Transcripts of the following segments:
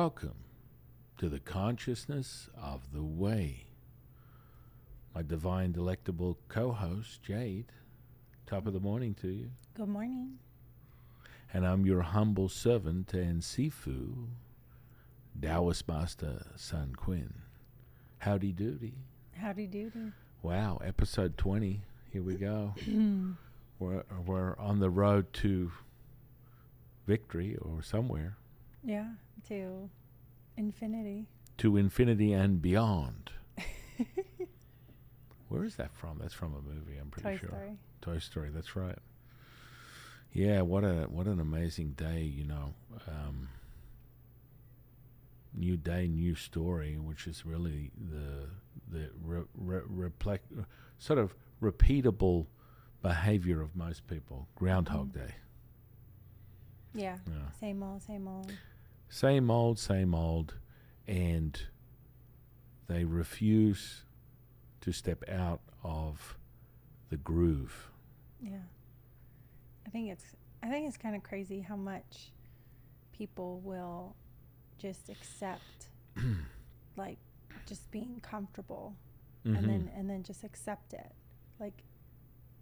Welcome to the consciousness of the way. My divine, delectable co-host, Jade. Top of the morning to you. Good morning. And I'm your humble servant and Sifu, Taoist Master Sun Quinn. Howdy doody. Howdy doody. Wow, episode 20. Here we go. We're on the road to victory or somewhere. Yeah, to infinity. To infinity and beyond. Where is that from? That's from a movie, I'm pretty sure. Story. Toy Story, that's right. Yeah, what an amazing day, you know. New day, new story, which is really the sort of repeatable behavior of most people. Groundhog Day. Yeah. Same old, same old. Same old, same old. And they refuse to step out of the groove. Yeah. I think it's kind of crazy how much people will just accept like just being comfortable and then just accept it. Like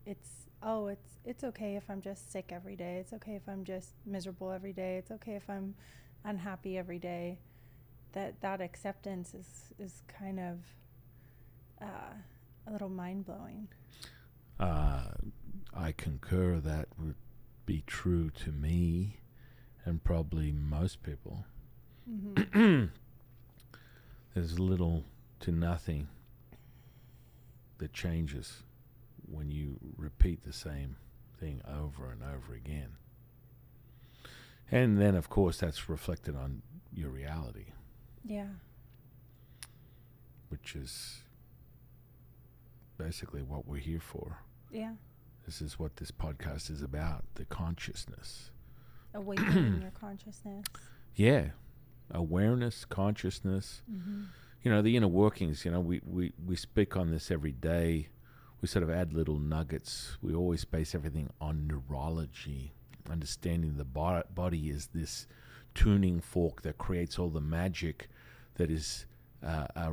it's okay if I'm just sick every day. It's okay if I'm just miserable every day. It's okay if I'm unhappy every day. That acceptance is kind of a little mind-blowing. I concur that would be true to me and probably most people. Mm-hmm. There's little to nothing that changes when you repeat the same thing over and over again. And then, of course, that's reflected on your reality. Yeah. Which is basically what we're here for. Yeah. This is what this podcast is about, the consciousness. Awakening your consciousness. Yeah. Awareness, consciousness. Mm-hmm. You know, the inner workings, you know, we speak on this every day. We sort of add little nuggets. We always base everything on neurology, understanding the body is this tuning fork that creates all the magic that is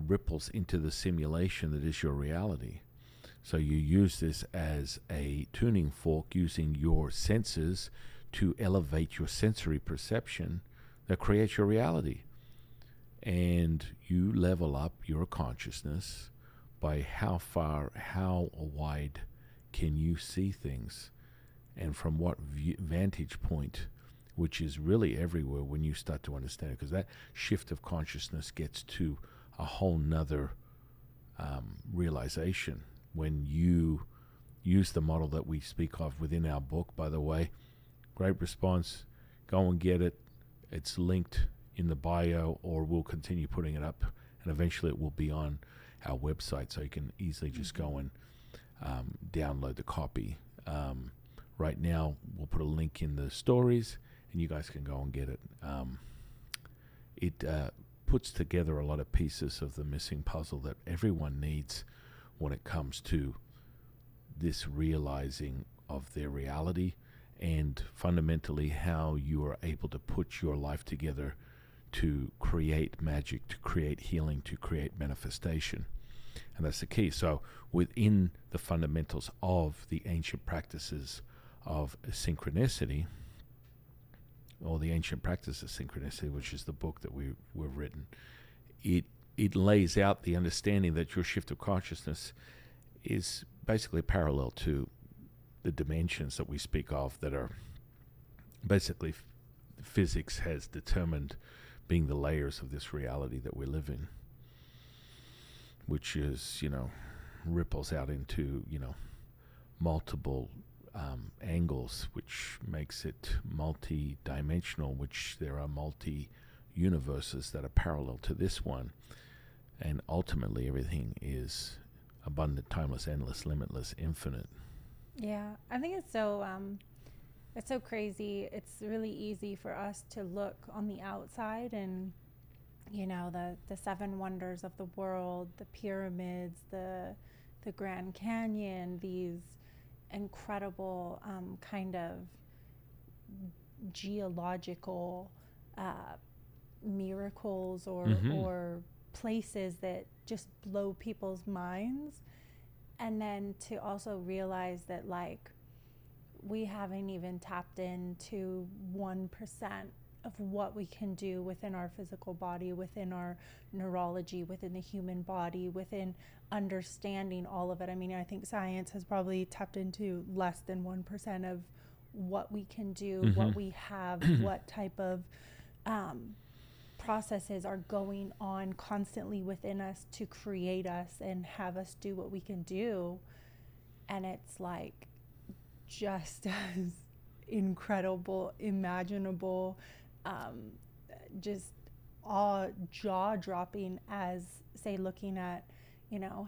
ripples into the simulation that is your reality. So you use this as a tuning fork using your senses to elevate your sensory perception that creates your reality. And you level up your consciousness by how wide can you see things and from what vantage point, which is really everywhere when you start to understand it, because that shift of consciousness gets to a whole nother realization when you use the model that we speak of within our book. By the way, great response. Go and get it. It's linked in the bio, or we'll continue putting it up, and eventually it will be on our website, so you can easily just go and download the copy. Right now, we'll put a link in the stories, and you guys can go and get it. It puts together a lot of pieces of the missing puzzle that everyone needs when it comes to this realizing of their reality, and fundamentally how you are able to put your life together to create magic, to create healing, to create manifestation. And that's the key. So within the fundamentals of the ancient practices of synchronicity, or the ancient practice of synchronicity, which is the book that we've written, it lays out the understanding that your shift of consciousness is basically parallel to the dimensions that we speak of that are basically physics has determined being the layers of this reality that we live in, which is, you know, ripples out into, you know, multiple angles, which makes it multi-dimensional, which there are multi-universes that are parallel to this one. And ultimately everything is abundant, timeless, endless, limitless, infinite. Yeah, I think it's so crazy. It's really easy for us to look on the outside and, you know, the seven wonders of the world, the pyramids, the Grand Canyon, these incredible kind of geological miracles Mm-hmm. or places that just blow people's minds. And then to also realize that, like, we haven't even tapped into 1% of what we can do within our physical body, within our neurology, within the human body, within understanding all of it. I mean, I think science has probably tapped into less than 1% of what we can do, Mm-hmm. what we have, what type of processes are going on constantly within us to create us and have us do what we can do. And it's like just as incredible, imaginable, just jaw-dropping as, say, looking at,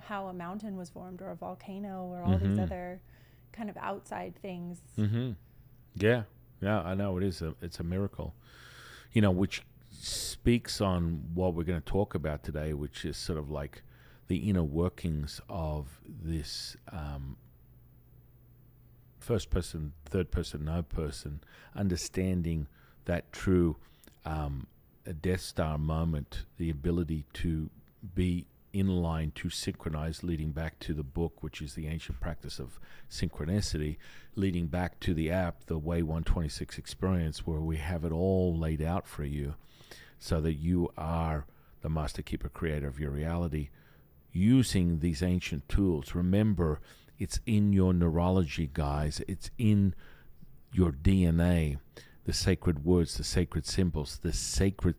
how a mountain was formed or a volcano or all these Mm-hmm. other kind of outside things. Mm-hmm. Yeah. Yeah, I know it's a miracle. Which speaks on what we're going to talk about today, which is sort of like the inner workings of this first person, third person, no person, understanding that true a Death Star moment, the ability to be in line to synchronize, leading back to the book, which is the ancient practice of synchronicity, leading back to the app, the Way 126 experience, where we have it all laid out for you so that you are the master keeper creator of your reality using these ancient tools. Remember, it's in your neurology, guys. It's in your DNA. The sacred words, the sacred symbols, the sacred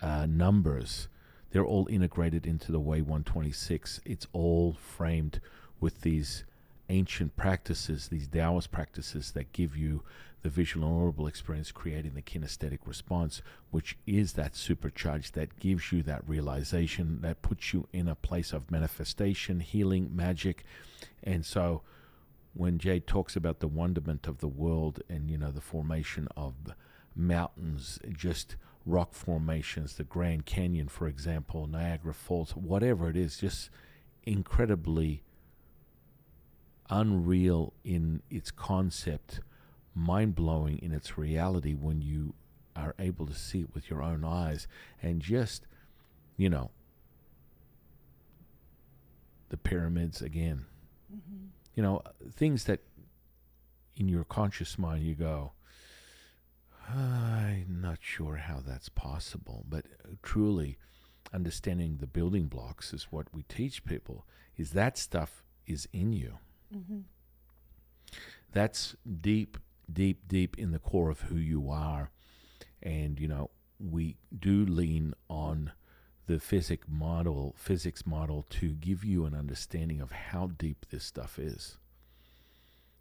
numbers, they're all integrated into the Way 126. It's all framed with these ancient practices, these Taoist practices that give you the visual and audible experience, creating the kinesthetic response, which is that supercharge that gives you that realization, that puts you in a place of manifestation, healing, magic. And so when Jade talks about the wonderment of the world and, the formation of mountains, just rock formations, the Grand Canyon, for example, Niagara Falls, whatever it is, just incredibly unreal in its concept, mind-blowing in its reality when you are able to see it with your own eyes. And just, the pyramids again. Things that in your conscious mind you go, I'm not sure how that's possible. But truly understanding the building blocks is what we teach people, is that stuff is in you. Mm-hmm. That's deep, deep, deep in the core of who you are. And, we do lean on the physics model to give you an understanding of how deep this stuff is.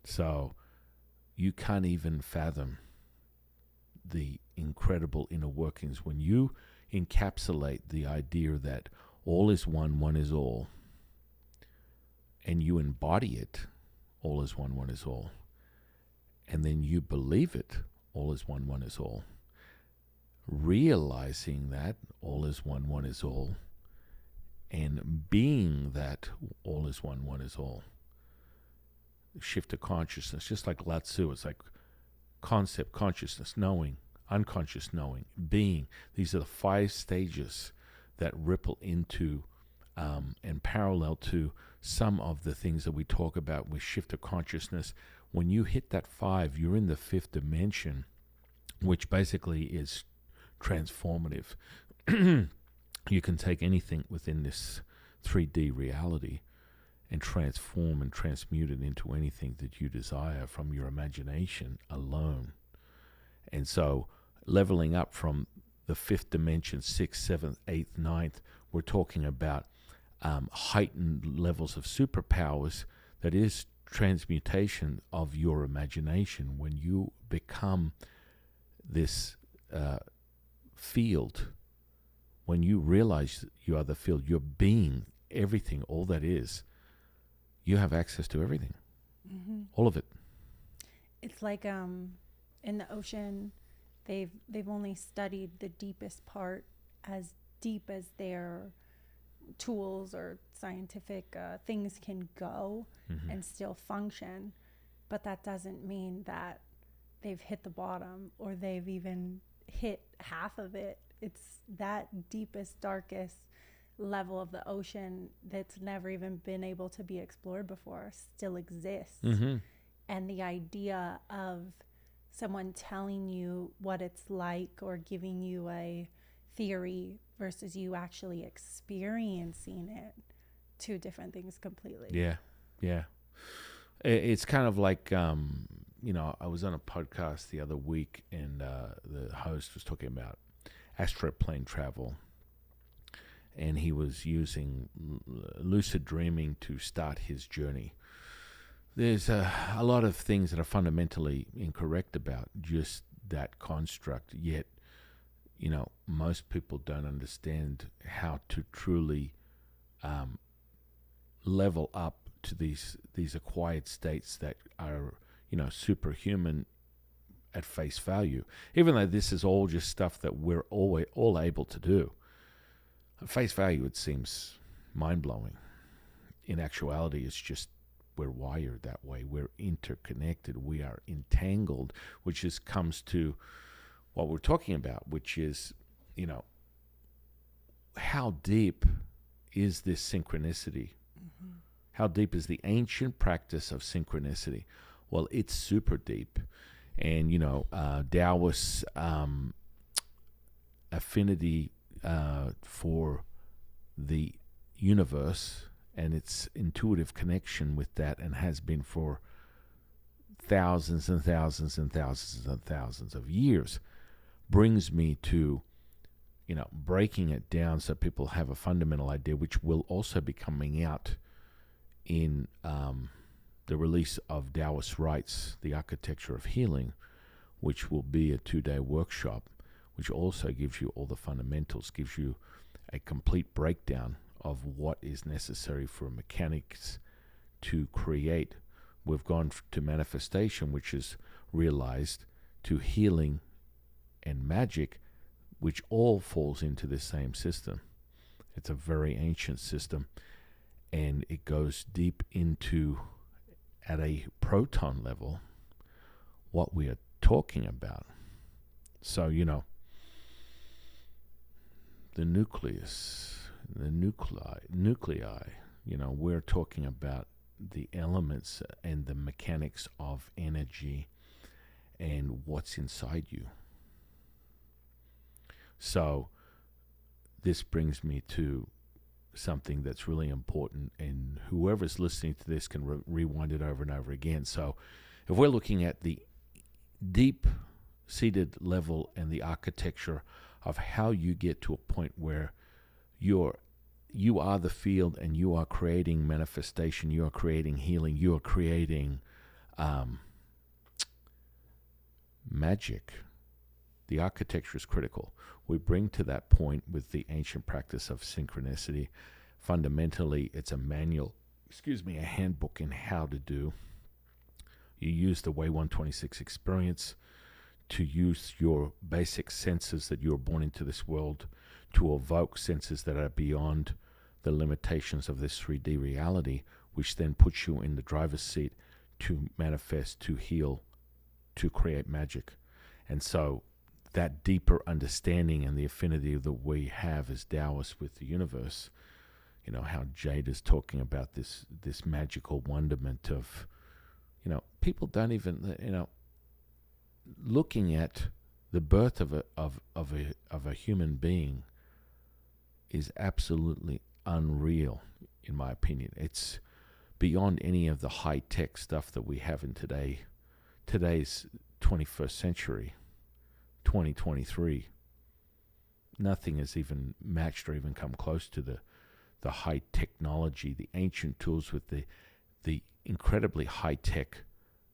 So you can't even fathom the incredible inner workings when you encapsulate the idea that all is one, one is all, and you embody it, all is one, one is all, and then you believe it, all is one, one is all, realizing that all is one, one is all, and being that all is one, one is all. Shift of consciousness, just like Lao Tzu, it's like concept, consciousness, knowing, unconscious knowing, being. These are the 5 stages that ripple into and parallel to some of the things that we talk about with shift of consciousness. When you hit that 5, you're in the 5th dimension, which basically is transformative. You can take anything within this 3D reality and transform and transmute it into anything that you desire from your imagination alone. And so leveling up from the 5th dimension, 6th, 7th, 8th, 9th, we're talking about heightened levels of superpowers. That is transmutation of your imagination when you become this field. When you realize you are the field, you're being everything, all that is, you have access to everything. Mm-hmm. All of it. It's like in the ocean, they've only studied the deepest part, as deep as their tools or scientific things can go, Mm-hmm. and still function. But that doesn't mean that they've hit the bottom or they've even hit half of it. it's that deepest, darkest level of the ocean that's never even been able to be explored before still exists. Mm-hmm. And the idea of someone telling you what it's like or giving you a theory versus you actually experiencing it, two different things completely. Yeah, yeah. It's kind of like, I was on a podcast the other week, and the host was talking about astral plane travel, and he was using lucid dreaming to start his journey. There's a lot of things that are fundamentally incorrect about just that construct, yet, most people don't understand how to truly level up to these acquired states that are, superhuman at face value, even though this is all just stuff that we're all able to do. At face value, it seems mind-blowing. In actuality, it's just we're wired that way. We're interconnected. We are entangled, which comes to what we're talking about, which is, how deep is this synchronicity? Mm-hmm. How deep is the ancient practice of synchronicity? Well, it's super deep. And, Taoist affinity for the universe and its intuitive connection with that, and has been for thousands and thousands and thousands and thousands of years, brings me to, breaking it down so people have a fundamental idea, which will also be coming out in the release of Taoist Rites, the Architecture of Healing, which will be a 2-day workshop, which also gives you all the fundamentals, gives you a complete breakdown of what is necessary for mechanics to create. We've gone to manifestation, which is realized, to healing and magic, which all falls into the same system. It's a very ancient system, and it goes deep into, at a proton level, what we are talking about. So, the nucleus, the nuclei, we're talking about the elements and the mechanics of energy and what's inside you. So this brings me to something that's really important, and whoever's listening to this can rewind it over and over again. So if we're looking at the deep-seated level and the architecture of how you get to a point where you are the field, and you are creating manifestation, you are creating healing, you are creating magic. The architecture is critical. We bring to that point with the ancient practice of synchronicity. Fundamentally, it's a manual, a handbook in how to do. You use the Way 126 experience to use your basic senses that you were born into this world to evoke senses that are beyond the limitations of this 3D reality, which then puts you in the driver's seat to manifest, to heal, to create magic. And so that deeper understanding and the affinity that we have as Taoists with the universe, how Jade is talking about this magical wonderment of, people don't even, looking at the birth of a human being is absolutely unreal, in my opinion. It's beyond any of the high-tech stuff that we have in today's 21st century, 2023. Nothing has even matched or even come close to the high technology, the ancient tools with the incredibly high-tech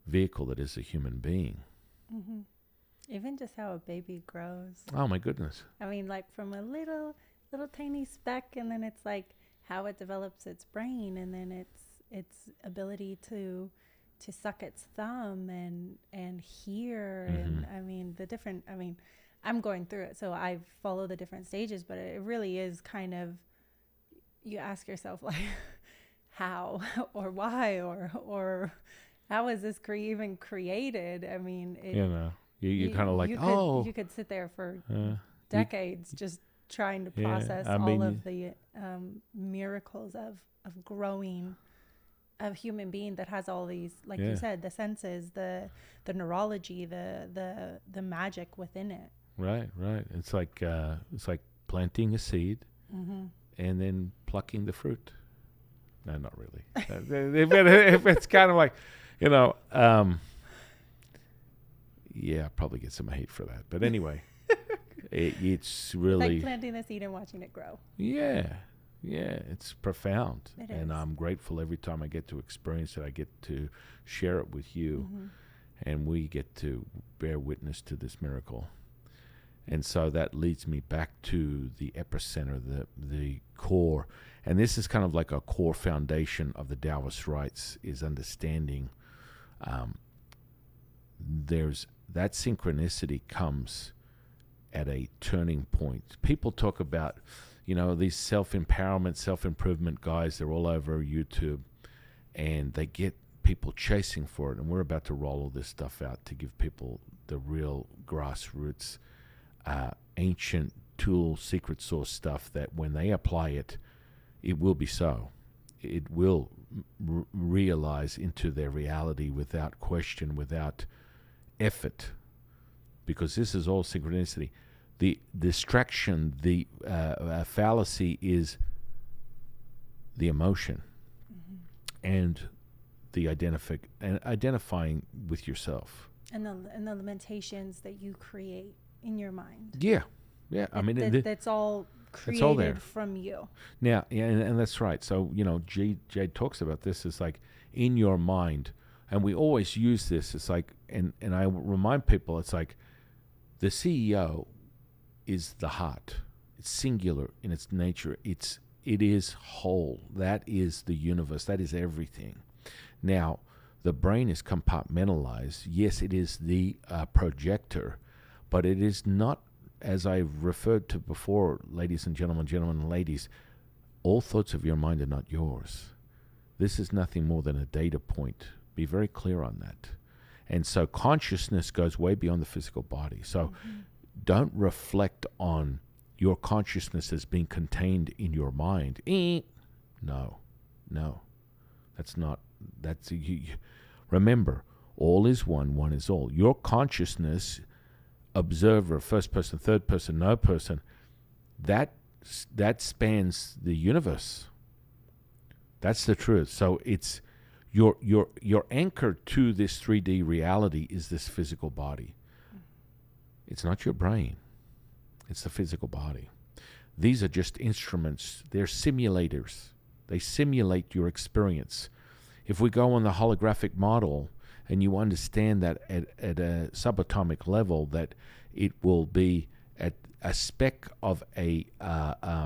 vehicle that is a human being. Mm-hmm. Even just how a baby grows. Oh my goodness. I mean, like from a little tiny speck, and then it's like how it develops its brain, and then its ability to suck its thumb and hear. Mm-hmm. And I mean the different, I'm going through it, so I follow the different stages, but it really is kind of, you ask yourself like how or why or how is this even created? I mean, you kind of like, you could sit there for decades just trying to process all of the miracles of growing of human being that has all these, like you said, the senses, the neurology, the magic within it. Right. It's like planting a seed and then plucking the fruit. No, not really. If it's kind of like, I'll probably get some hate for that. But anyway, it's really... It's like planting the seed and watching it grow. Yeah, it's profound. It and is. I'm grateful every time I get to experience it. I get to share it with you, and we get to bear witness to this miracle. And so that leads me back to the epicenter, the core. And this is kind of like a core foundation of the Taoist rites, is understanding there's that synchronicity comes at a turning point. People talk about, these self-empowerment, self-improvement guys, they're all over YouTube, and they get people chasing for it. And we're about to roll all this stuff out to give people the real grassroots, ancient tool, secret source stuff that when they apply it, it will be so. It will realize into their reality without question, without effort, because this is all synchronicity. The distraction, the fallacy is the emotion and the identifying with yourself and the limitations that you create in your mind. Yeah. That's all created all there from you. Now, and that's right. So, Jade talks about this. It's like in your mind, and we always use this. It's like, and I remind people, it's like the CEO is the heart. It's singular in its nature. It is whole. That is the universe. That is everything. Now, the brain is compartmentalized. Yes, it is the projector, but it is not, as I referred to before, ladies and gentlemen, gentlemen and ladies, all thoughts of your mind are not yours. This is nothing more than a data point. Be very clear on that. And so consciousness goes way beyond the physical body. So don't reflect on your consciousness as being contained in your mind. No. Remember, all is one, one is all. Your consciousness, observer, first person, third person, no person, that spans the universe. That's the truth. So it's your anchor to this 3D reality is this physical body. It's not your brain. It's the physical body. These are just instruments. They're simulators. They simulate your experience. If we go on the holographic model and you understand that at a subatomic level, that it will be at a speck of a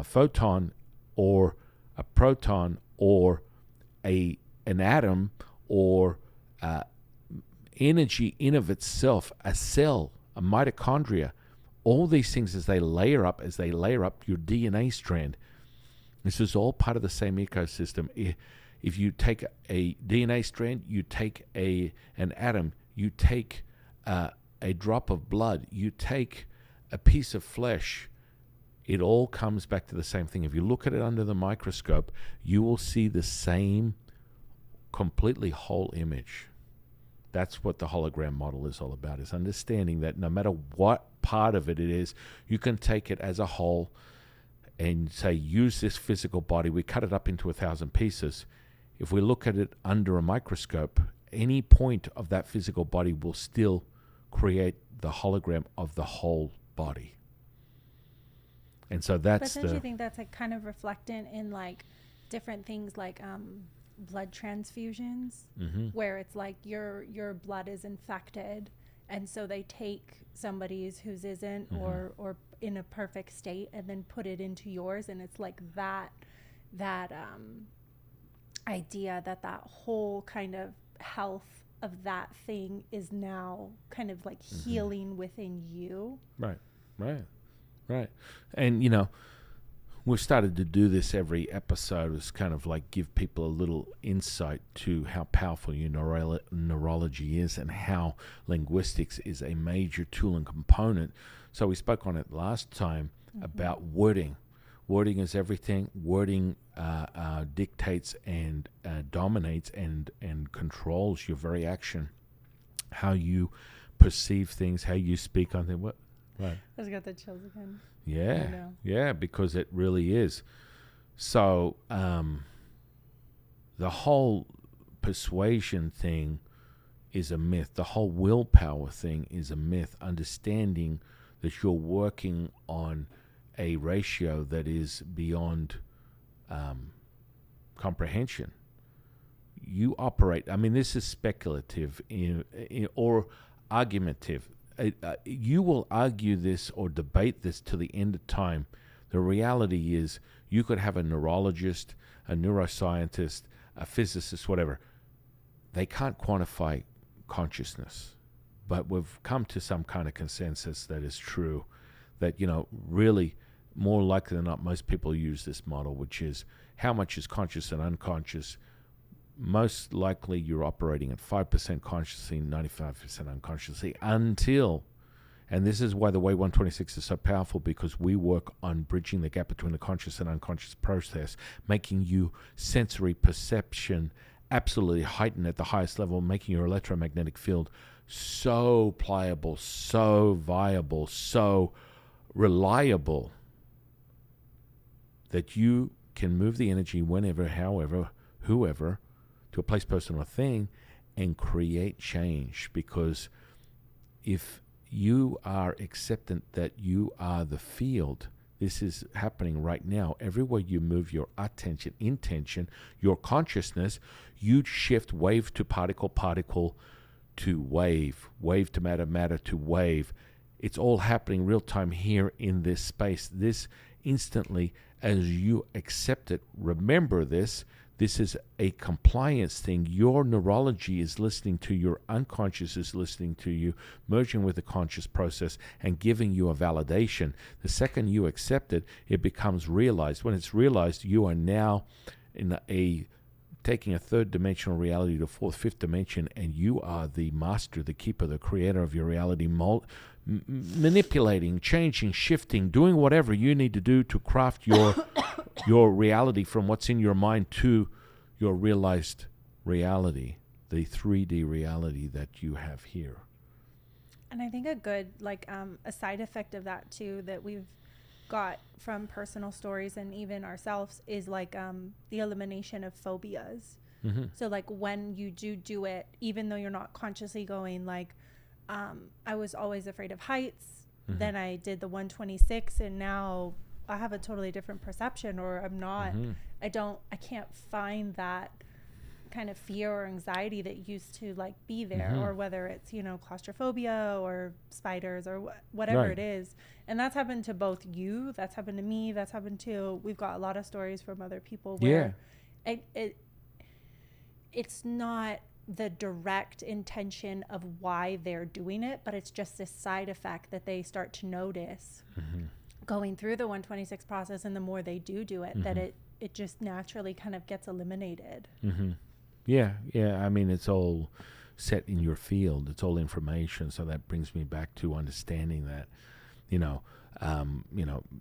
photon or a proton or an atom or energy in of itself, a cell, a mitochondria, all these things as they layer up your DNA strand. This is all part of the same ecosystem. If you take a DNA strand, you take an atom, you take a drop of blood, you take a piece of flesh, it all comes back to the same thing. If you look at it under the microscope, you will see the same completely whole image. That's what the hologram model is all about, is understanding that no matter what part of it is, you can take it as a whole and say, use this physical body. We cut it up into 1,000 pieces. If we look at it under a microscope, any point of that physical body will still create the hologram of the whole body. And so that's But don't you think that's like kind of reflectant in like different things like blood transfusions, where it's like your blood is infected, and so they take somebody's whose isn't or in a perfect state and then put it into yours, and it's like that idea that whole kind of health of that thing is now kind of like healing within you. Right. And we've started to do this every episode, is kind of like give people a little insight to how powerful your neurology is and how linguistics is a major tool and component. So we spoke on it last time about wording. Wording is everything. Wording dictates and dominates and controls your very action, how you perceive things, how you speak on them. What? Right. I just got the chills again. Yeah, because it really is. So the whole persuasion thing is a myth. The whole willpower thing is a myth. Understanding that you're working on a ratio that is beyond comprehension. You operate, I mean, this is speculative or argumentative. You will argue this or debate this to the end of time. The reality is you could have a neurologist, a neuroscientist, a physicist, whatever. They can't quantify consciousness. But we've come to some kind of consensus that is true, that, really more likely than not, most people use this model, which is how much is conscious and unconscious. Most likely you're operating at 5% consciously, 95% unconsciously until, and this is why the Way 126 is so powerful, because we work on bridging the gap between the conscious and unconscious process, making you sensory perception absolutely heightened at the highest level, making your electromagnetic field so pliable, so viable, so reliable that you can move the energy whenever, however, whoever, to a place, person, or thing, and create change. Because if you are acceptant that you are the field, this is happening right now. Everywhere you move your attention, intention, your consciousness, you shift wave to particle, particle to wave, wave to matter, matter to wave. It's all happening real time here in this space. This instantly, as you accept it, remember this. This is a compliance thing. Your neurology is listening to your unconscious, is listening to you, merging with the conscious process and giving you a validation. The second you accept it, it becomes realized. When it's realized, you are now in taking a third dimensional reality to fourth, fifth dimension, and you are the master, the keeper, the creator of your reality, manipulating, changing, shifting, doing whatever you need to do to craft your reality from what's in your mind to your realized reality, the 3D reality that you have here. And I think a good, a side effect of that too, that we've got from personal stories and even ourselves, is the elimination of phobias. Mm-hmm. So when you do it, even though you're not consciously going I was always afraid of heights. Mm-hmm. Then I did the 126 and now I have a totally different perception, or I'm not, mm-hmm. I can't find that kind of fear or anxiety that used to be there, mm-hmm. or whether it's, claustrophobia or spiders or whatever right. it is. And that's happened to both you, that's happened to me, that's happened to, we've got a lot of stories from other people where it's not the direct intention of why they're doing it, but it's just this side effect that they start to notice mm-hmm. going through the 126 process. And the more they do it, mm-hmm. that it just naturally kind of gets eliminated. Mm-hmm. Yeah. I mean, it's all set in your field. It's all information. So that brings me back to understanding that,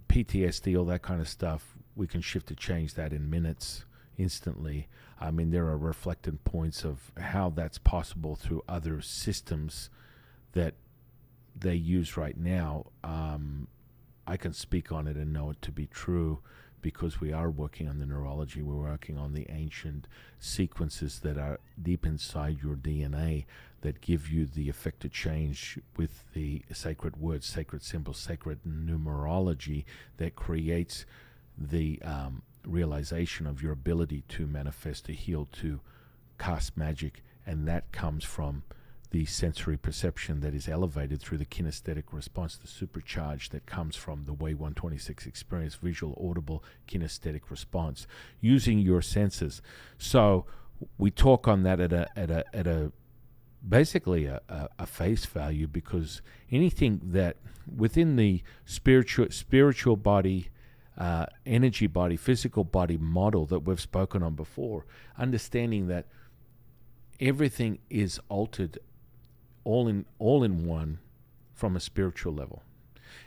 PTSD, all that kind of stuff, we can shift to change that in minutes, instantly. I mean, there are reflected points of how that's possible through other systems that they use right now. I can speak on it and know it to be true because we are working on the neurology. We're working on the ancient sequences that are deep inside your DNA that give you the effect to change with the sacred words, sacred symbols, sacred numerology that creates the realization of your ability to manifest, to heal, to cast magic. And that comes from the sensory perception that is elevated through the kinesthetic response, the supercharge that comes from the Way 126 experience, visual, audible, kinesthetic response, using your senses. So we talk on that at a basically a face value, because anything that within the spiritual body, energy body, physical body model that we've spoken on before, understanding that everything is altered all in one from a spiritual level.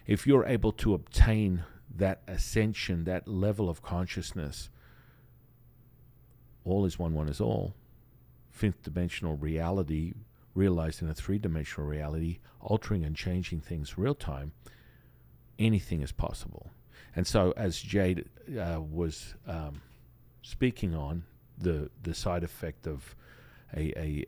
If you're able to obtain that ascension, that level of consciousness, all is one, one is all, fifth dimensional reality realized in a three-dimensional reality, altering and changing things real time, anything is possible. And so as Jade was speaking on the side effect of a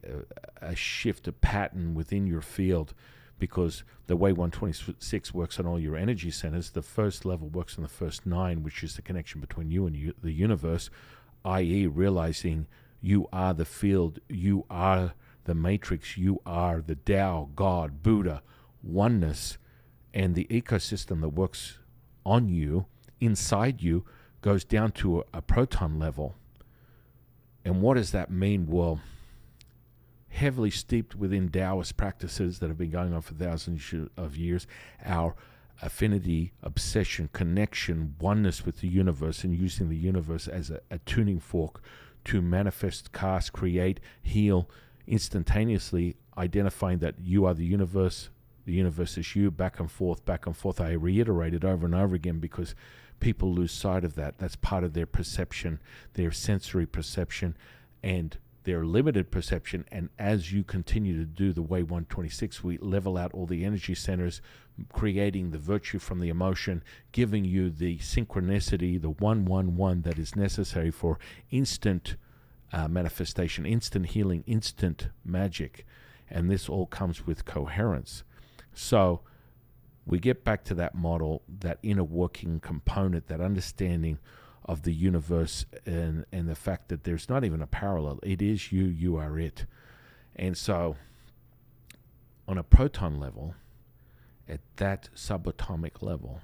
shift, a pattern within your field, because the way 126 works on all your energy centers, the first level works on the first 9, which is the connection between you and the universe, i.e. realizing you are the field, you are the matrix, you are the Tao, God, Buddha, oneness, and the ecosystem that works on you, inside you, goes down to a proton level. And what does that mean? Well, heavily steeped within Taoist practices that have been going on for thousands of years, our affinity, obsession, connection, oneness with the universe, and using the universe as a tuning fork to manifest, cast, create, heal instantaneously, identifying that you are the universe is you, back and forth, back and forth. I reiterate it over and over again because people lose sight of that. That's part of their perception, their sensory perception, and their limited perception. And as you continue to do the way 126, we level out all the energy centers, creating the virtue from the emotion, giving you the synchronicity, the 111 that is necessary for instant manifestation, instant healing, instant magic. And this all comes with coherence. So we get back to that model, that inner working component, that understanding of the universe, and the fact that there's not even a parallel. It is you, you are it. And so on a proton level, at that subatomic level,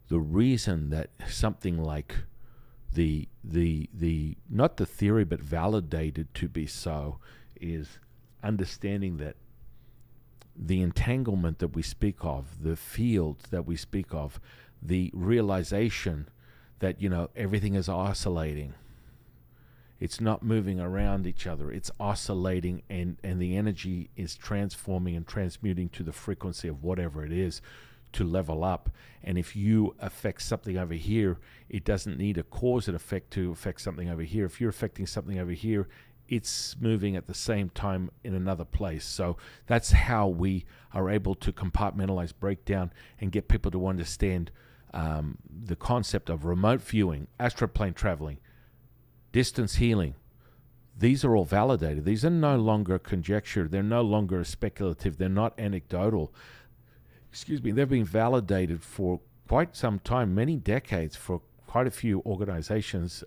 the reason that something like the not the theory but validated to be so is understanding that the entanglement that we speak of, the field that we speak of, the realization that, everything is oscillating. It's not moving around each other. It's oscillating, and the energy is transforming and transmuting to the frequency of whatever it is to level up. And if you affect something over here, it doesn't need a cause and effect to affect something over here. If you're affecting something over here, it's moving at the same time in another place. So that's how we are able to compartmentalize, break down, and get people to understand the concept of remote viewing, astral plane traveling, distance healing. These are all validated. These are no longer conjecture. They're no longer speculative. They're not anecdotal. They've been validated for quite some time, many decades, for quite a few organizations,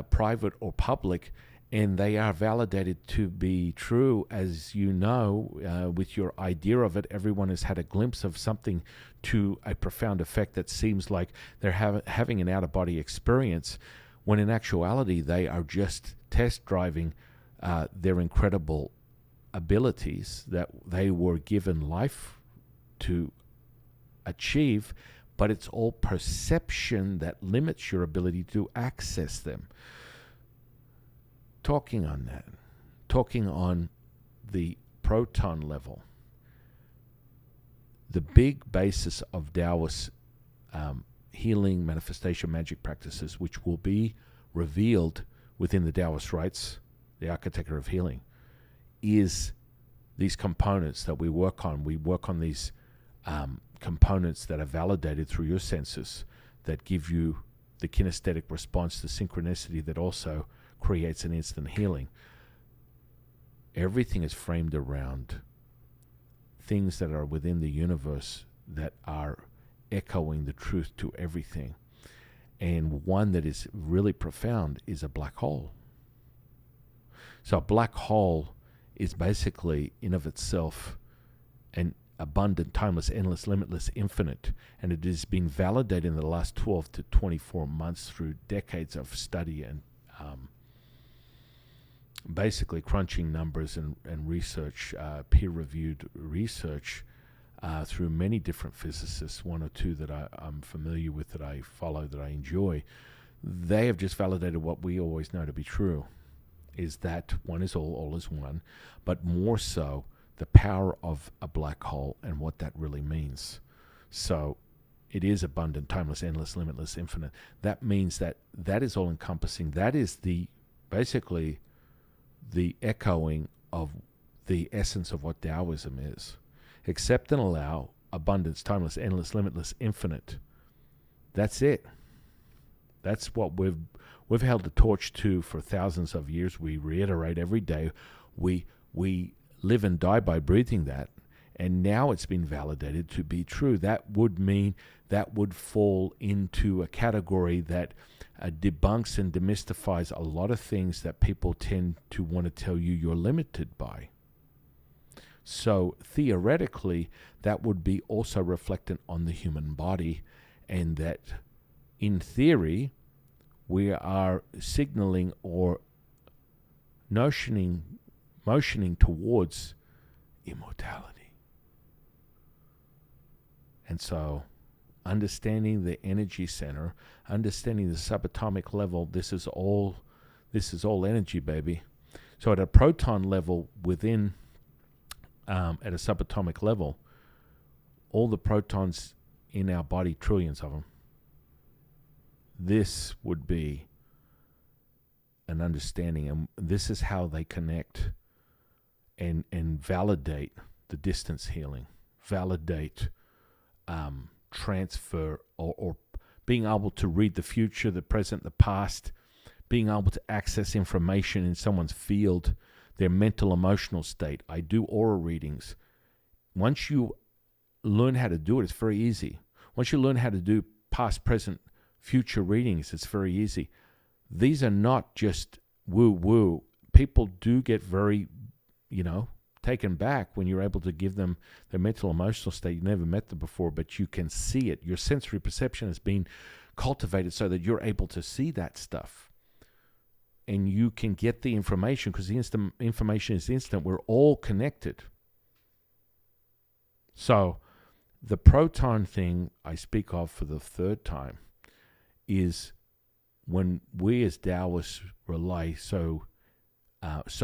private or public, and they are validated to be true. As you know, with your idea of it, everyone has had a glimpse of something to a profound effect that seems like they're having an out-of-body experience, when in actuality they are just test driving their incredible abilities that they were given life to achieve, but it's all perception that limits your ability to access them. Talking on that, talking on the proton level, the big basis of Taoist healing, manifestation, magic practices, which will be revealed within the Taoist rites, the architecture of healing, is these components that we work on. We work on these components that are validated through your senses, that give you the kinesthetic response, the synchronicity that also creates an instant healing. Everything is framed around things that are within the universe that are echoing the truth to everything. And one that is really profound is a black hole. So a black hole is basically in of itself an abundant, timeless, endless, limitless, infinite. And it has been validated in the last 12 to 24 months through decades of study and basically crunching numbers and research, peer-reviewed research, through many different physicists, one or two that I'm familiar with, that I follow, that I enjoy. They have just validated what we always know to be true, is that one is all is one, but more so the power of a black hole and what that really means. So it is abundant, timeless, endless, limitless, infinite. That means that is all encompassing. That is basically the echoing of the essence of what Taoism is. Accept and allow abundance, timeless, endless, limitless, infinite. That's it. That's what we've held the torch to for thousands of years. We reiterate every day. We live and die by breathing that. And now it's been validated to be true. That would mean that would fall into a category that debunks and demystifies a lot of things that people tend to want to tell you you're limited by. So theoretically, that would be also reflected on the human body, and that in theory, we are signaling or motioning towards immortality. And so, understanding the energy center, understanding the subatomic level, this is all energy, baby. So at a proton level within, at a subatomic level, all the protons in our body, trillions of them, this would be an understanding, and this is how they connect and validate the distance healing, validate transfer, or being able to read the future, the present, the past, being able to access information in someone's field, their mental, emotional state. I do aura readings. Once you learn how to do it, it's very easy. Once you learn how to do past, present, future readings, it's very easy. These are not just woo-woo. People do get very, taken back when you're able to give them their mental, emotional state. You never met them before, but you can see it. Your sensory perception has been cultivated so that you're able to see that stuff. And you can get the information, because the information is instant. We're all connected. So the proton thing I speak of for the third time is when we as Taoists rely so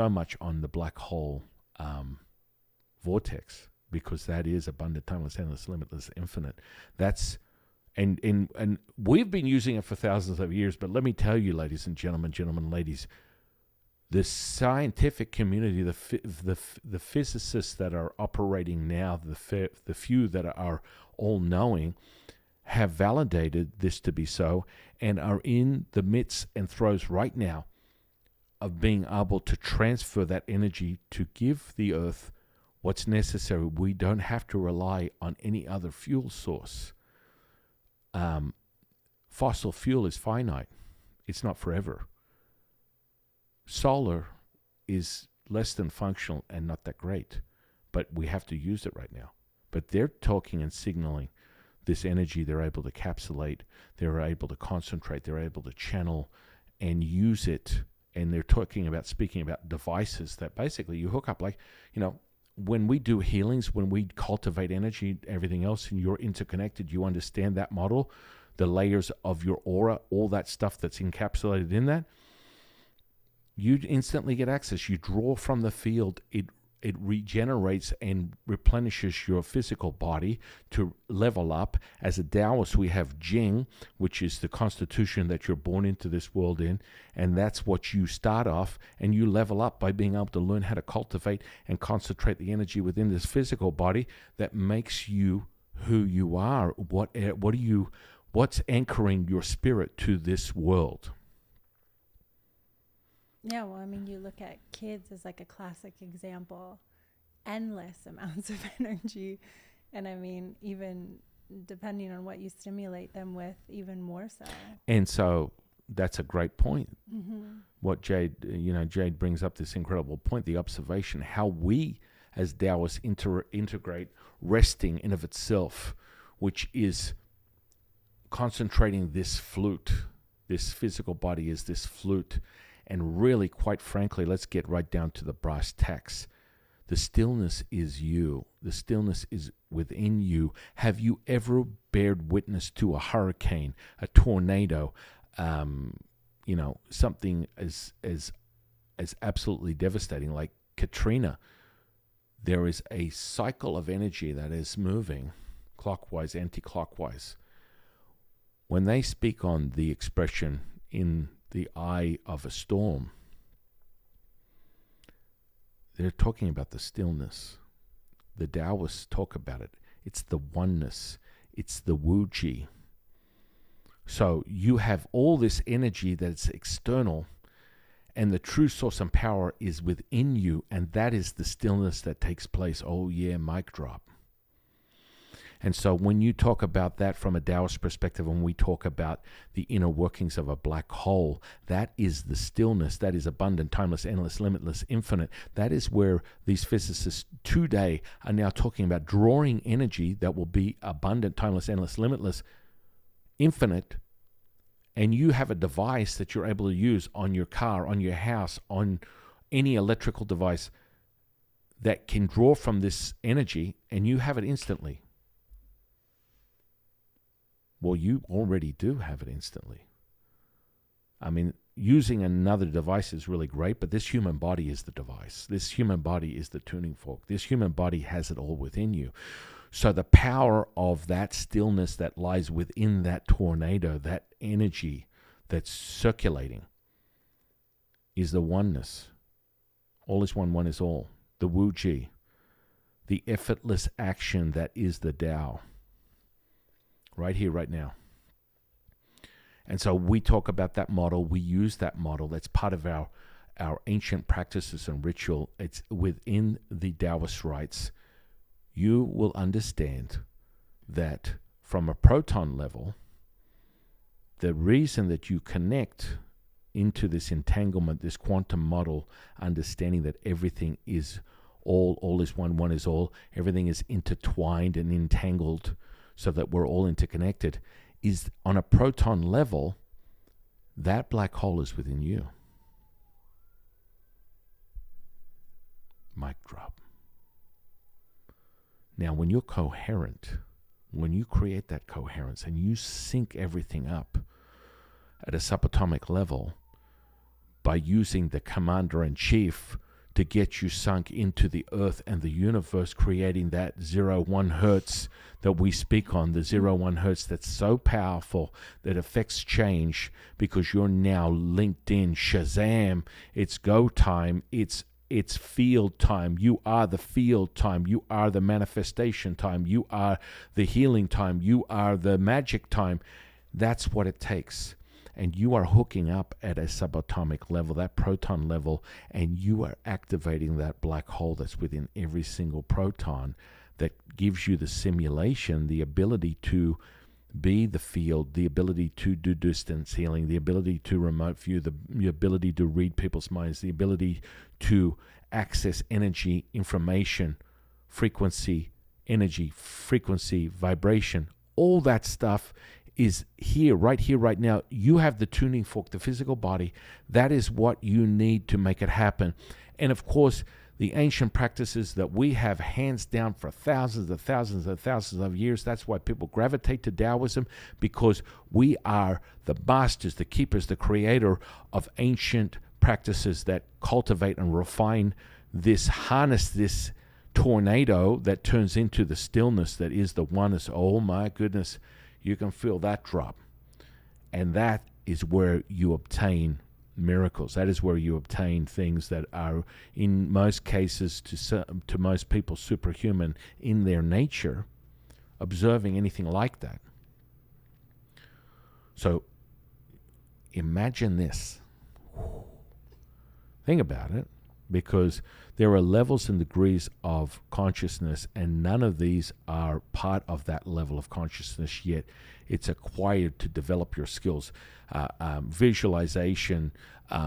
much on the black hole vortex, because that is abundant, timeless, endless, limitless, infinite. That's and we've been using it for thousands of years. But let me tell you, ladies and gentlemen, ladies, the scientific community, the physicists that are operating now, the few that are all knowing, have validated this to be so, and are in the midst and throes right now of being able to transfer that energy to give the earth what's necessary. We don't have to rely on any other fuel source. Fossil fuel is finite. It's not forever. Solar is less than functional and not that great, but we have to use it right now. But they're talking and signaling this energy. They're able to capsulate, they're able to concentrate, they're able to channel and use it. And they're speaking about devices that basically you hook up, like, when we do healings, when we cultivate energy, everything else, and you're interconnected, you understand that model, the layers of your aura, all that stuff that's encapsulated in that, you instantly get access. You draw from the field. It regenerates and replenishes your physical body to level up. As a Taoist, we have Jing, which is the constitution that you're born into this world in, and that's what you start off, and you level up by being able to learn how to cultivate and concentrate the energy within this physical body that makes you who you are. What's anchoring your spirit to this world? Yeah, well, I mean, you look at kids as like a classic example, endless amounts of energy. And I mean, even depending on what you stimulate them with, even more so. And so that's a great point. Mm-hmm. What Jade brings up this incredible point, the observation, how we as Taoists integrate resting in of itself, which is concentrating this flute. This physical body is this flute. And really, quite frankly, let's get right down to the brass tacks. The stillness is you. The stillness is within you. Have you ever bared witness to a hurricane, a tornado, something as absolutely devastating like Katrina? There is a cycle of energy that is moving clockwise, anti-clockwise. When they speak on the expression in the eye of a storm, they're talking about the stillness. The Taoists talk about it. It's the oneness. It's the Wu-Ji. So you have all this energy that's external, and the true source and power is within you, and that is the stillness that takes place. Oh yeah, mic drop. And so when you talk about that from a Taoist perspective, when we talk about the inner workings of a black hole, that is the stillness, that is abundant, timeless, endless, limitless, infinite. That is where these physicists today are now talking about drawing energy that will be abundant, timeless, endless, limitless, infinite. And you have a device that you're able to use on your car, on your house, on any electrical device that can draw from this energy, and you have it instantly. Well, you already do have it instantly. I mean, using another device is really great, but this human body is the device. This human body is the tuning fork. This human body has it all within you. So the power of that stillness that lies within that tornado, that energy that's circulating, is the oneness. All is one, one is all. The Wu-Ji. The effortless action that is the Tao. Right here, right now. And so we talk about that model. We use that model. That's part of our ancient practices and ritual. It's within the Taoist rites. You will understand that from a proton level, the reason that you connect into this entanglement, this quantum model, understanding that everything is all is one, one is all, everything is intertwined and entangled, so that we're all interconnected, is on a proton level, that black hole is within you. Mic drop. Now, when you're coherent, when you create that coherence and you sync everything up at a subatomic level by using the commander-in-chief to get you sunk into the earth and the universe, creating that 0-1 hertz that we speak on, the 0-1 hertz that's so powerful that affects change because you're now linked in. Shazam, it's go time, it's field time. You are the field time. You are the manifestation time. You are the healing time. You are the magic time. That's what it takes. And you are hooking up at a subatomic level, that proton level, and you are activating that black hole that's within every single proton that gives you the simulation, the ability to be the field, the ability to do distance healing, the ability to remote view, the ability to read people's minds, the ability to access energy, information, frequency, energy, frequency, vibration. All that stuff is here, right now. You have the tuning fork, the physical body. That is what you need to make it happen. And of course, the ancient practices that we have hands down for thousands and thousands and thousands of years, that's why people gravitate to Taoism, because we are the masters, the keepers, the creator of ancient practices that cultivate and refine this, harness this tornado that turns into the stillness that is the oneness. Oh my goodness. You can feel that drop. And that is where you obtain miracles. That is where you obtain things that are, in most cases, to most people, superhuman in their nature. Observing anything like that. So, imagine this. Think about it. Because there are levels and degrees of consciousness, and none of these are part of that level of consciousness yet. It's acquired to develop your skills. Visualization,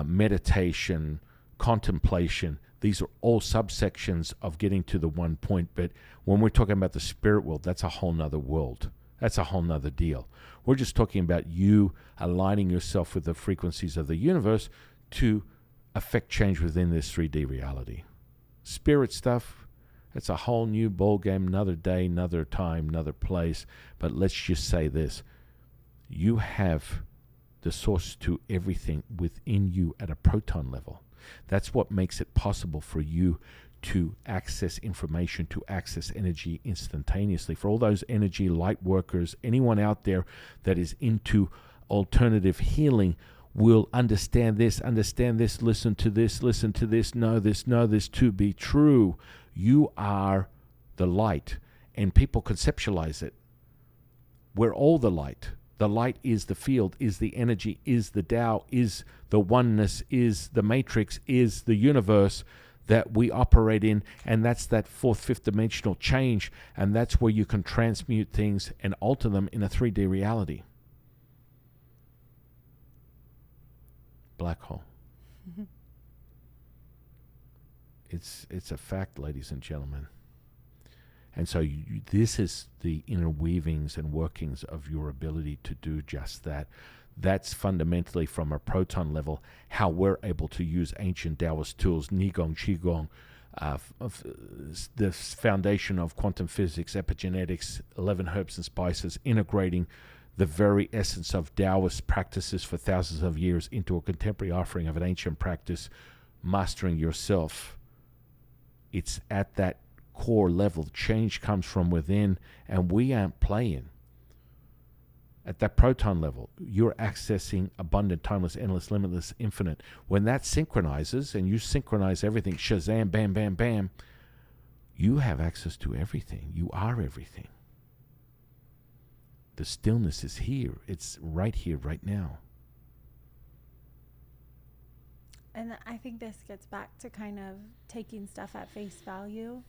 meditation, contemplation. These are all subsections of getting to the one point. But when we're talking about the spirit world, that's a whole nother world. That's a whole nother deal. We're just talking about you aligning yourself with the frequencies of the universe to affect change within this 3D reality. Spirit stuff, it's a whole new ball game, another day, another time, another place. But let's just say this. You have the source to everything within you at a proton level. That's what makes it possible for you to access information, to access energy instantaneously. For all those energy light workers, anyone out there that is into alternative healing will understand this, listen to this, know this to be true. You are the light, and people conceptualize it. We're all the light. The light is the field, is the energy, is the Tao, is the oneness, is the matrix, is the universe that we operate in, and that's that fourth, fifth dimensional change, and that's where you can transmute things and alter them in a 3D reality. Black hole. Mm-hmm. It's a fact, ladies and gentlemen. And so this is the inner weavings and workings of your ability to do just that. That's fundamentally, from a proton level, how we're able to use ancient Taoist tools, Nigong, Qigong, the foundation of quantum physics, epigenetics, 11 herbs and spices, integrating the very essence of Taoist practices for thousands of years into a contemporary offering of an ancient practice, mastering yourself. It's at that core level. Change comes from within, and we aren't playing. At that proton level, you're accessing abundant, timeless, endless, limitless, infinite. When that synchronizes, and you synchronize everything, shazam, bam, bam, bam, you have access to everything. You are everything. The stillness is here. It's right here, right now. And I think this gets back to kind of taking stuff at face value.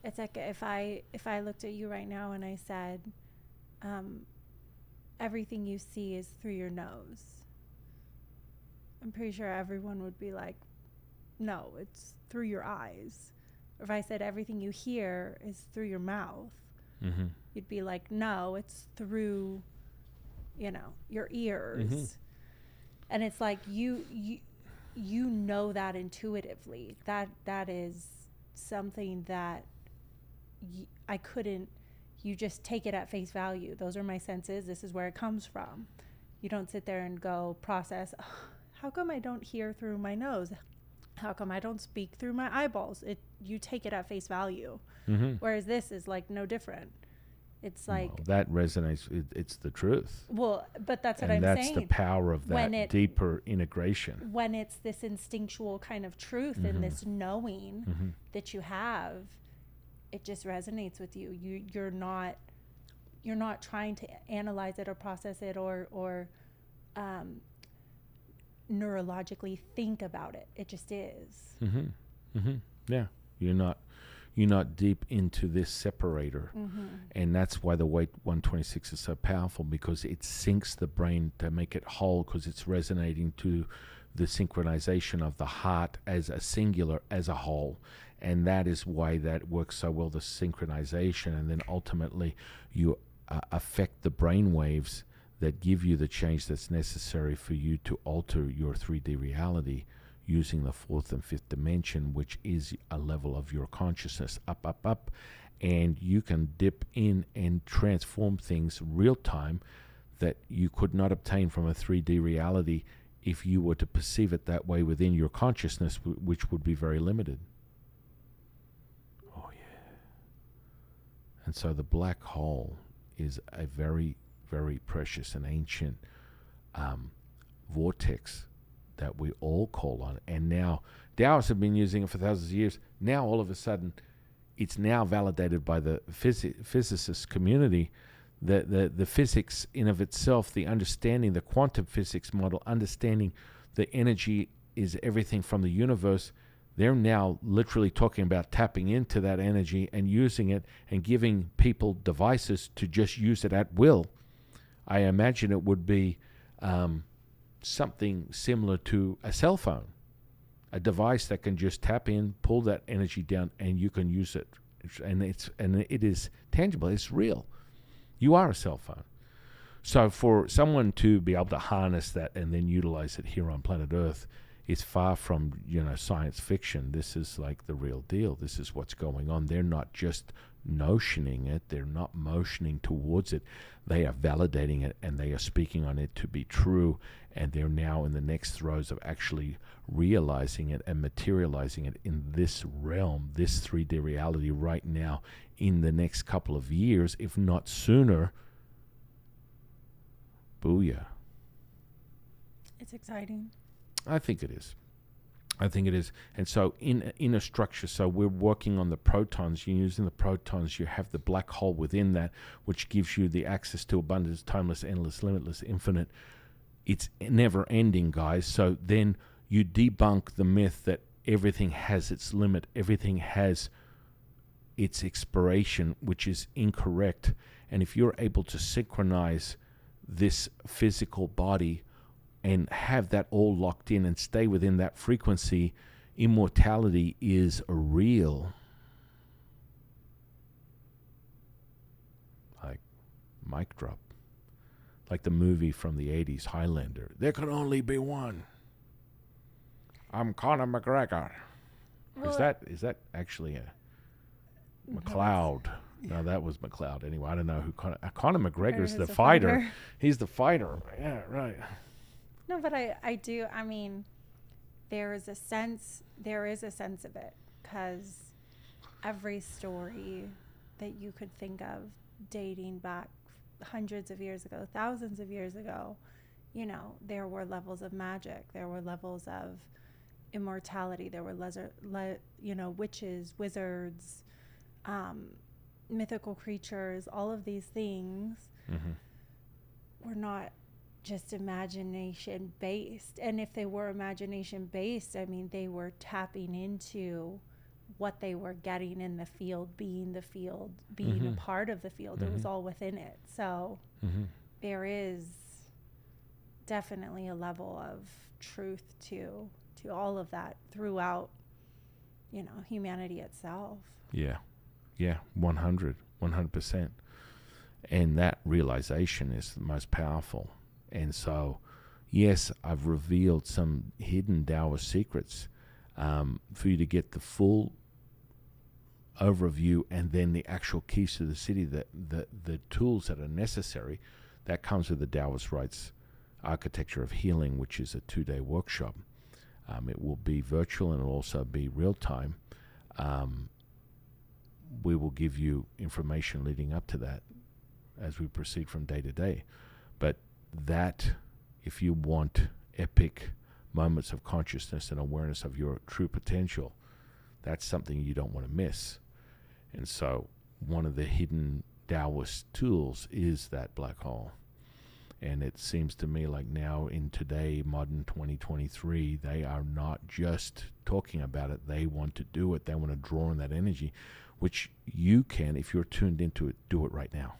It's like if I looked at you right now and I said, everything you see is through your nose, I'm pretty sure everyone would be like, no, it's through your eyes. Or if I said everything you hear is through your mouth, Mm-hmm. you'd be like, no, it's through, your ears. Mm-hmm. And it's like you know that intuitively. That is something that I couldn't. You just take it at face value. Those are my senses. This is where it comes from. You don't sit there and go process. Oh, how come I don't hear through my nose? How come I don't speak through my eyeballs? You take it at face value. Mm-hmm. Whereas this is like no different. It's like that resonates. It's the truth. Well, but that's what I'm saying. And that's the power of that deeper integration. When it's this instinctual kind of truth, mm-hmm. and this knowing, mm-hmm. that you have, it just resonates with you. You're not trying to analyze it or process it or neurologically think about it. It just is. Mm-hmm. Mm-hmm. Yeah, you're not deep into this separator. Mm-hmm. And that's why the weight 126 is so powerful, because it syncs the brain to make it whole, because it's resonating to the synchronization of the heart as a singular, as a whole. And that is why that works so well, the synchronization. And then ultimately you affect the brain waves that give you the change that's necessary for you to alter your 3D reality, using the fourth and fifth dimension, which is a level of your consciousness, up. And you can dip in and transform things real time that you could not obtain from a 3D reality if you were to perceive it that way within your consciousness, which would be very limited. Oh, yeah. And so the black hole is a very, very precious and ancient vortex that we all call on. And now Taoists have been using it for thousands of years. Now all of a sudden it's now validated by the physicist community, the physics in of itself, the understanding, the quantum physics model, understanding the energy is everything from the universe. They're now literally talking about tapping into that energy and using it and giving people devices to just use it at will. I imagine it would be something similar to a cell phone, a device that can just tap in, pull that energy down, and you can use it. And it is tangible. It's real. You are a cell phone. So for someone to be able to harness that and then utilize it here on planet Earth is far from, science fiction. This is like the real deal. This is what's going on. They're not just notioning it. They're not motioning towards it. They are validating it, and they are speaking on it to be true. And they're now in the next throes of actually realizing it and materializing it in this realm, this 3D reality right now, in the next couple of years, if not sooner. Booyah. It's exciting. I think it is. And so in a structure, so we're working on the protons. You're using the protons. You have the black hole within that, which gives you the access to abundance, timeless, endless, limitless, infinite. It's never ending, guys. So then you debunk the myth that everything has its limit. Everything has its expiration, which is incorrect. And if you're able to synchronize this physical body and have that all locked in and stay within that frequency, immortality is real. Like, mic drop. Like the movie from the 80s, Highlander. There can only be one. I'm Conor McGregor. Well, Is that actually a McLeod? No, that was McLeod. Anyway, I don't know who Conor McGregor's the fighter. He's the fighter. Yeah, right. No, but I do. I mean, there is a sense of it, because every story that you could think of dating back hundreds of years ago, thousands of years ago, there were levels of magic. There were levels of immortality. There were witches, wizards, mythical creatures. All of these things were not just imagination based. And if they were imagination based, I mean, they were tapping into what they were getting in the field, being a part of the field. It was all within it. So there is definitely a level of truth to all of that throughout, humanity itself. Yeah, 100%. And that realization is the most powerful. And so, yes, I've revealed some hidden Taoist secrets for you to get the full overview, and then the actual keys to the city, the tools that are necessary. That comes with the Taoist Rites Architecture of Healing, which is a 2-day workshop. It will be virtual, and it will also be real time. We will give you information leading up to that as we proceed from day to day. But that, if you want epic moments of consciousness and awareness of your true potential, that's something you don't want to miss. And so one of the hidden Taoist tools is that black hole. And it seems to me like now in today, modern 2023, they are not just talking about it. They want to do it. They want to draw in that energy, which you can, if you're tuned into it, do it right now.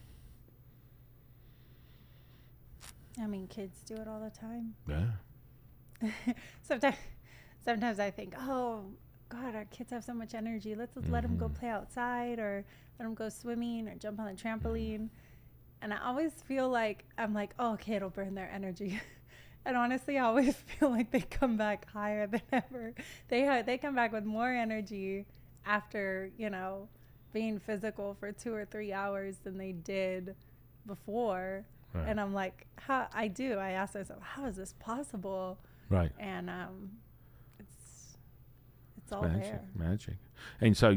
I mean, kids do it all the time. Yeah. Sometimes I think, oh, God, our kids have so much energy. Let's let them go play outside, or let them go swimming, or jump on the trampoline. And I always feel like, I'm like, oh, okay, it'll burn their energy. And honestly, I always feel like they come back higher than ever. They come back with more energy after, being physical for 2 or 3 hours than they did before. Right. And I'm like, I ask myself, how is this possible? Right. And it's all there. Magic. And so,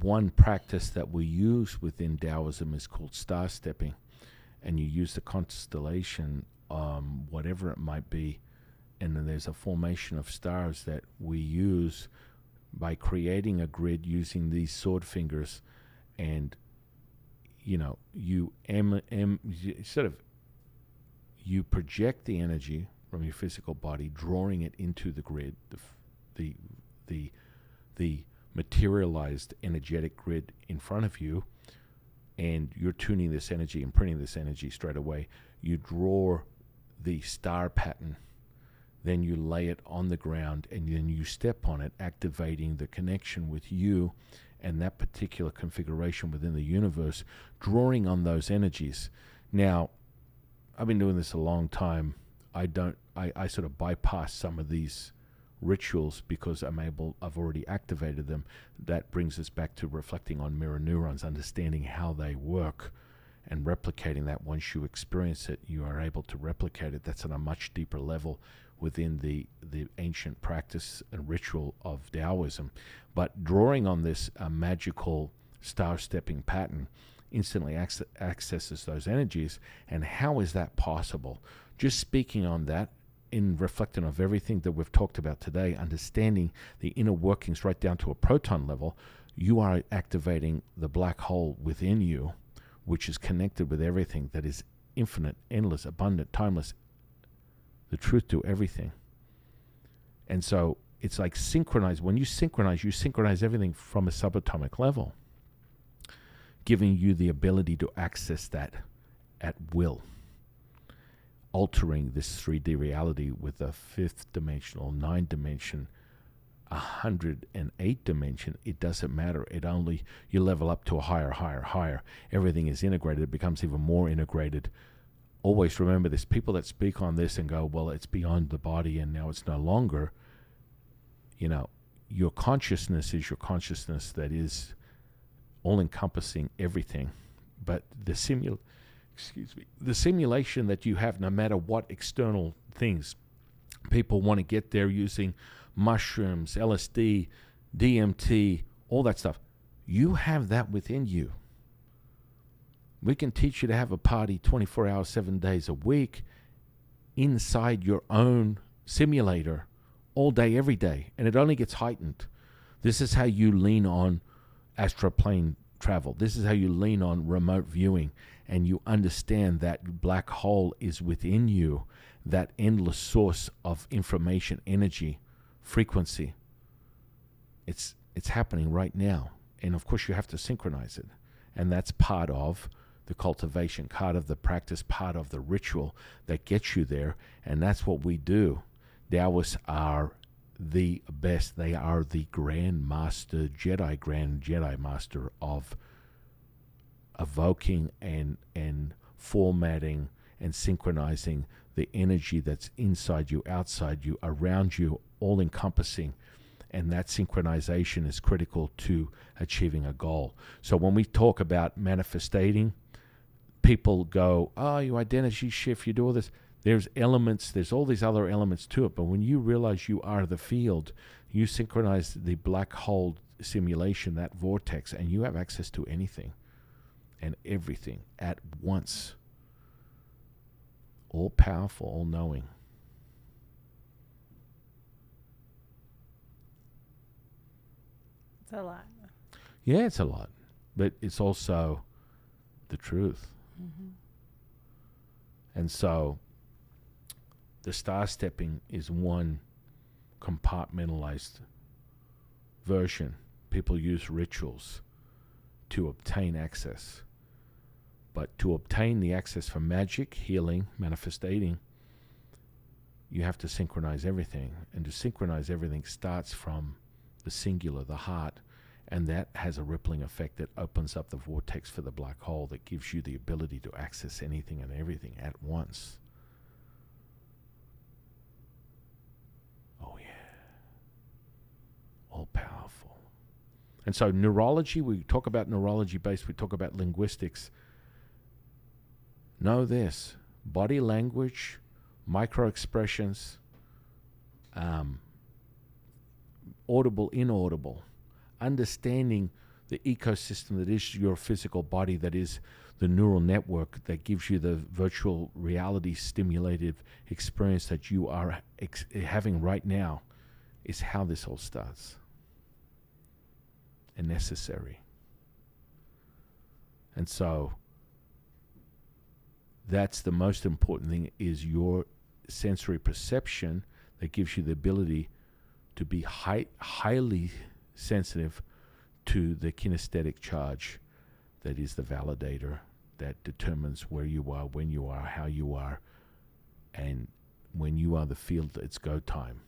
one practice that we use within Taoism is called star stepping. And you use the constellation, whatever it might be, and then there's a formation of stars that we use by creating a grid using these sword fingers. And you you project the energy from your physical body, drawing it into the grid, the materialized energetic grid in front of you, and you're tuning this energy, imprinting this energy straight away. You draw the star pattern, then you lay it on the ground, and then you step on it, activating the connection with you and that particular configuration within the universe, drawing on those energies. Now, I've been doing this a long time. I sort of bypass some of these rituals because I've already activated them. That brings us back to reflecting on mirror neurons, understanding how they work, and replicating that. Once you experience it, you are able to replicate it. That's on a much deeper level within the ancient practice and ritual of Taoism. But drawing on this magical star-stepping pattern instantly accesses those energies. And how is that possible? Just speaking on that, in reflecting of everything that we've talked about today, understanding the inner workings right down to a proton level, you are activating the black hole within you, which is connected with everything that is infinite, endless, abundant, timeless, the truth to everything. And so it's like synchronized. When you synchronize everything from a subatomic level, giving you the ability to access that at will, altering this 3D reality with a 5th dimensional, 9 dimension, 108 dimension. It doesn't matter. It only, you level up to a higher. Everything is integrated. It becomes even more integrated. Always remember this. People that speak on this and go, well, it's beyond the body and now it's no longer, your consciousness is your consciousness that is all-encompassing everything. But the simulation that you have, no matter what external things, people want to get there using mushrooms, LSD, DMT, all that stuff. You have that within you. We can teach you to have a party 24 hours, 7 days a week inside your own simulator all day, every day, and it only gets heightened. This is how you lean on astroplane travel. This is how you lean on remote viewing, and you understand that black hole is within you, that endless source of information, energy, frequency. It's happening right now, and of course you have to synchronize it, and that's part of the cultivation, part of the practice, part of the ritual that gets you there, and that's what we do. Taoists are the best. They are the grand Jedi master of evoking and formatting and synchronizing the energy that's inside you, outside you, around you, all encompassing. And that synchronization is critical to achieving a goal. So when we talk about manifesting, people go, oh, you identity shift, you do all this. There's elements, there's all these other elements to it. But when you realize you are the field, you synchronize the black hole simulation, that vortex, and you have access to anything and everything at once. All powerful, all knowing. It's a lot. Yeah, it's a lot. But it's also the truth. Mm-hmm. And so the star stepping is one compartmentalized version. People use rituals to obtain access. But to obtain the access for magic, healing, manifesting, you have to synchronize everything. And to synchronize everything starts from the singular, the heart, and that has a rippling effect that opens up the vortex for the black hole that gives you the ability to access anything and everything at once. Oh yeah. All powerful. And so neurology, we talk about neurology based, we talk about linguistics. Know this, body language, micro expressions, audible, inaudible, understanding the ecosystem that is your physical body, that is the neural network that gives you the virtual reality stimulative experience that you are having right now, is how this all starts and necessary. And so that's the most important thing, is your sensory perception that gives you the ability to be highly sensitive to the kinesthetic charge that is the validator that determines where you are, when you are, how you are, and when you are the field, it's go time.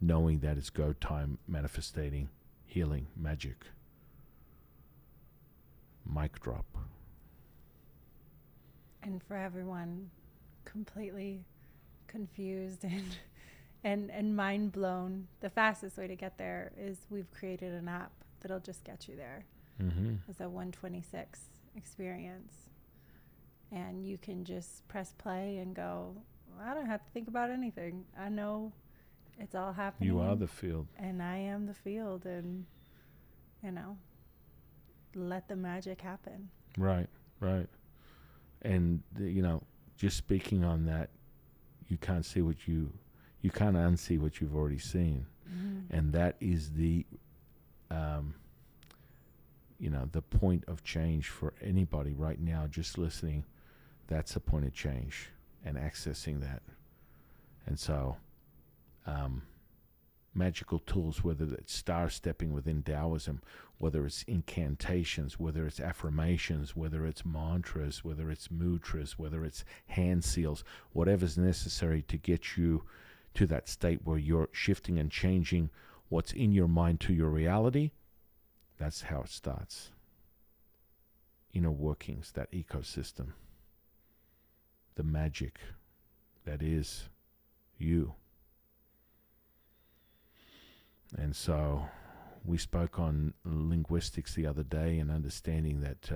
Knowing that it's go time, manifesting, healing, magic. Mic drop. And for everyone completely confused and mind blown. The fastest way to get there is we've created an app that'll just get you there. Mm-hmm. It's a 126 experience. And you can just press play and go, I don't have to think about anything. I know it's all happening. You are the field. And I am the field. And, let the magic happen. Right. And, just speaking on that, you can't see you can't unsee what you've already seen. Mm-hmm. And that is the point of change for anybody right now just listening. That's the point of change and accessing that. And so magical tools, whether it's star stepping within Taoism, whether it's incantations, whether it's affirmations, whether it's mantras, whether it's mudras, whether it's hand seals, whatever's necessary to get you to that state where you're shifting and changing what's in your mind to your reality, that's how it starts. Inner workings, that ecosystem, the magic that is you. And so we spoke on linguistics the other day and understanding that,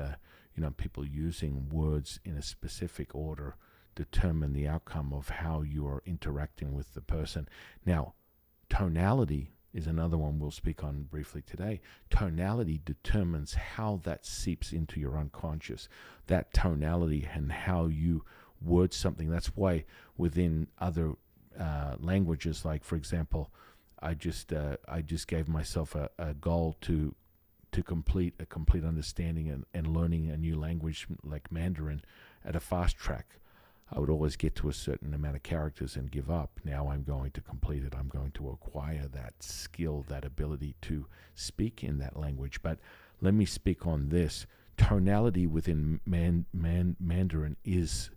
people using words in a specific order determine the outcome of how you are interacting with the person. Now, tonality is another one we'll speak on briefly today. Tonality determines how that seeps into your unconscious. That tonality and how you word something. That's why within other languages, like for example, I just gave myself a goal to complete a complete understanding and learning a new language like Mandarin at a fast track. I would always get to a certain amount of characters and give up. Now I'm going to complete it. I'm going to acquire that skill, that ability to speak in that language. But let me speak on this. Tonality within Mandarin is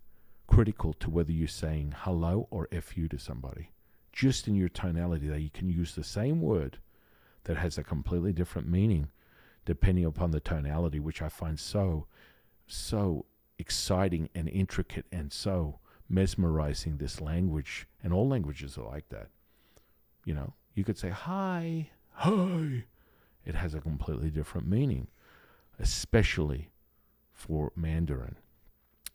critical to whether you're saying hello or F you to somebody. Just in your tonality, that you can use the same word that has a completely different meaning depending upon the tonality, which I find so exciting and intricate and so mesmerizing, this language. And all languages are like that. You could say hi. It has a completely different meaning, especially for Mandarin.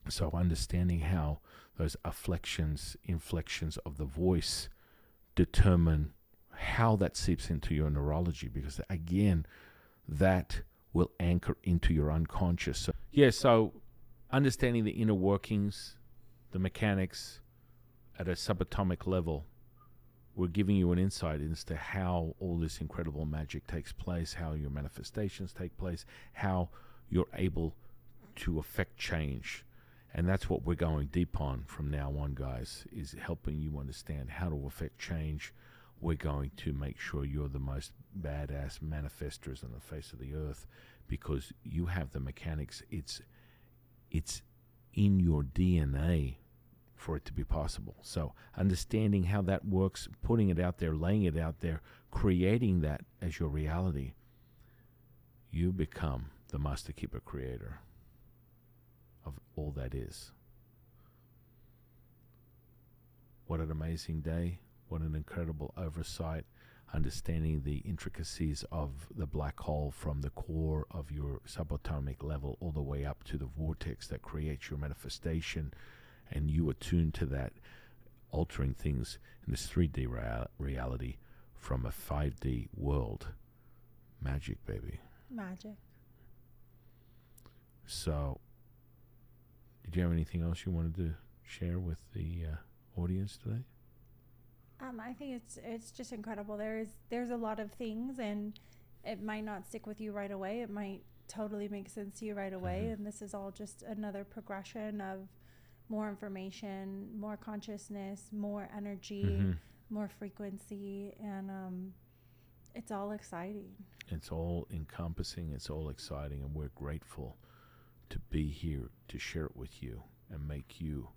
So understanding how those afflections, inflections of the voice determine how that seeps into your neurology, because again, that will anchor into your unconscious. So understanding the inner workings, the mechanics at a subatomic level, we're giving you an insight as to how all this incredible magic takes place, how your manifestations take place, how you're able to affect change. And that's what we're going deep on from now on, guys, is helping you understand how to affect change. We're going to make sure you're the most badass manifestors on the face of the earth, because you have the mechanics. It's in your DNA for it to be possible. So understanding how that works, putting it out there, laying it out there, creating that as your reality, you become the master keeper creator of all that is. What an amazing day. What an incredible oversight, understanding the intricacies of the black hole from the core of your subatomic level all the way up to the vortex that creates your manifestation, and you attune to that, altering things in this 3D reality from a 5D world. Magic, baby. Magic. So, did you have anything else you wanted to share with the audience today? I think it's just incredible. There's a lot of things, and it might not stick with you right away. It might totally make sense to you right away, and this is all just another progression of more information, more consciousness, more energy, more frequency, and it's all exciting. It's all encompassing. It's all exciting, and we're grateful to be here to share it with you and make you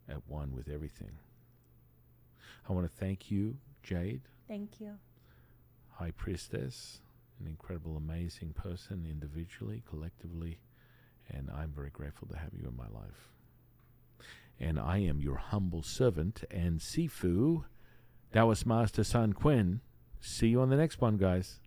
at one with everything. I want to thank you, Jade. Thank you. High Priestess, an incredible, amazing person, individually, collectively, and I'm very grateful to have you in my life. And I am your humble servant and Sifu, Taoist Master San Quinn. See you on the next one, guys.